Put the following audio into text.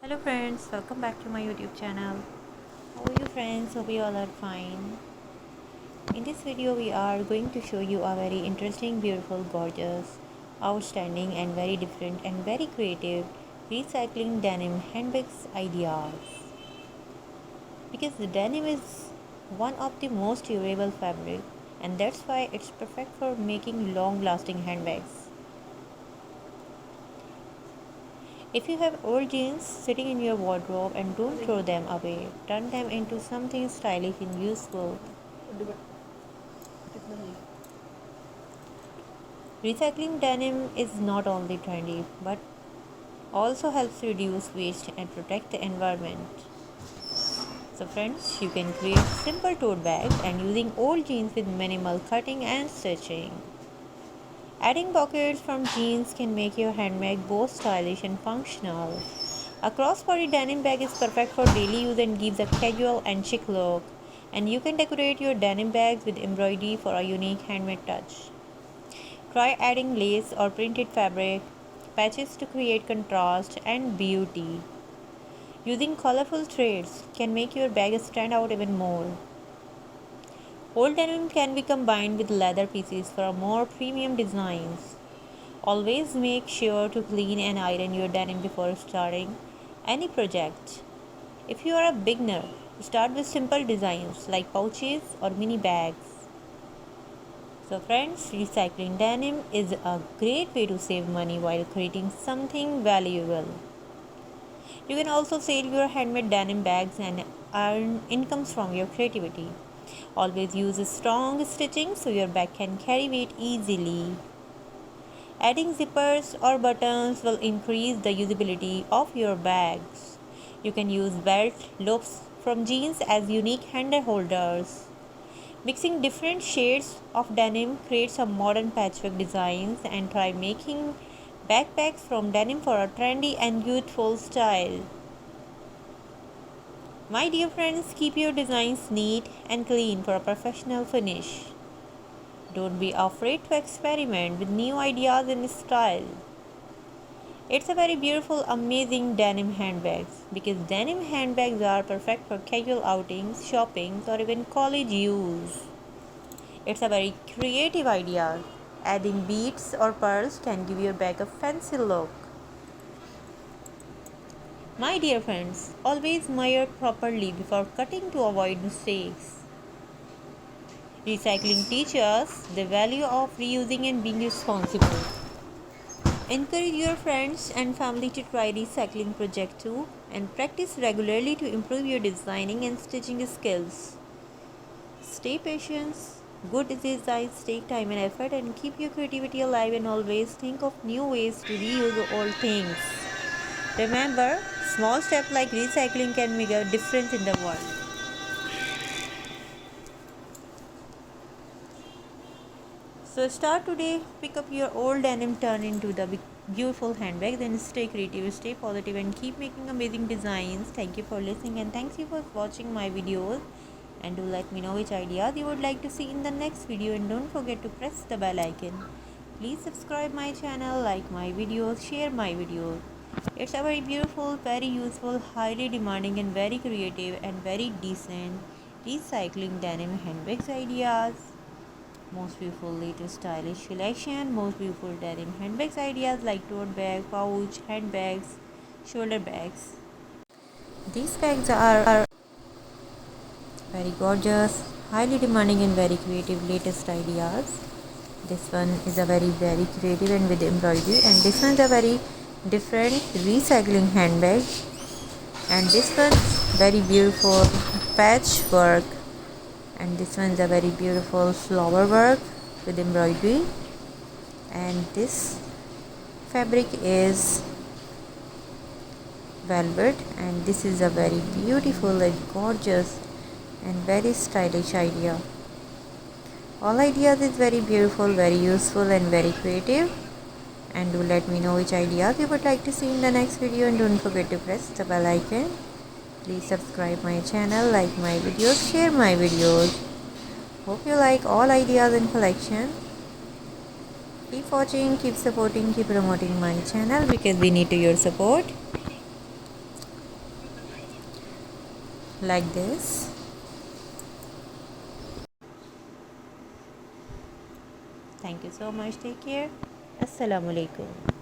Hello friends, welcome back to my YouTube channel. How are you friends? Hope you all are fine. In this video we are going to show you a very interesting, beautiful, gorgeous, outstanding and very different and very creative recycling denim handbags ideas. Because the denim is one of the most durable fabric and that's why it's perfect for making long lasting handbags. If you have old jeans sitting in your wardrobe and don't throw them away, turn them into something stylish and useful. Recycling denim is not only trendy but also helps reduce waste and protect the environment. So friends, you can create simple tote bags and using old jeans with minimal cutting and stitching. Adding pockets from jeans can make your handbag both stylish and functional. A crossbody denim bag is perfect for daily use and gives a casual and chic look. And you can decorate your denim bags with embroidery for a unique handmade touch. Try adding lace or printed fabric patches to create contrast and beauty. Using colorful threads can make your bag stand out even more. Old denim can be combined with leather pieces for more premium designs. Always make sure to clean and iron your denim before starting any project. If you are a beginner, start with simple designs like pouches or mini bags. So friends, recycling denim is a great way to save money while creating something valuable. You can also sell your handmade denim bags and earn incomes from your creativity. Always use strong stitching so your bag can carry weight easily. Adding zippers or buttons will increase the usability of your bags. You can use belt loops from jeans as unique handle holders. Mixing different shades of denim creates a modern patchwork designs and try making backpacks from denim for a trendy and youthful style. My dear friends, keep your designs neat and clean for a professional finish. Don't be afraid to experiment with new ideas and style. It's a very beautiful, amazing denim handbags because denim handbags are perfect for casual outings, shopping, or even college use. It's a very creative idea. Adding beads or pearls can give your bag a fancy look. My dear friends, always measure properly before cutting to avoid mistakes. Recycling teaches us the value of reusing and being responsible. Encourage your friends and family to try recycling project too and practice regularly to improve your designing and stitching skills. Stay patient. Good designs take time and effort and keep your creativity alive and always think of new ways to reuse old things. Remember, small steps like recycling can make a difference in the world. So start today, pick up your old denim, turn into the beautiful handbag, then stay creative, stay positive and keep making amazing designs. Thank you for listening and thank you for watching my videos. And do let me know which ideas you would like to see in the next video and don't forget to press the bell icon. Please subscribe my channel, like my videos, share my videos. It's a very beautiful, very useful, highly demanding and very creative and very decent recycling denim handbags ideas. Most beautiful latest stylish collection, most beautiful denim handbags ideas like tote bag, pouch, handbags, shoulder bags. These bags are very gorgeous, highly demanding and very creative latest ideas. This one is a very creative and with embroidery and this one is a very different recycling handbag and this one very beautiful patchwork and this one is a very beautiful flower work with embroidery and this fabric is velvet and this is a very beautiful and gorgeous and very stylish idea. All ideas is very beautiful, very useful and very creative. And do let me know which ideas you would like to see in the next video and don't forget to press the bell icon. Please subscribe my channel, like my videos, share my videos. Hope you like all ideas and collection. Keep watching, keep supporting, keep promoting my channel because we need your support. like this. Thank you so much. Take care. Assalamu alaikum.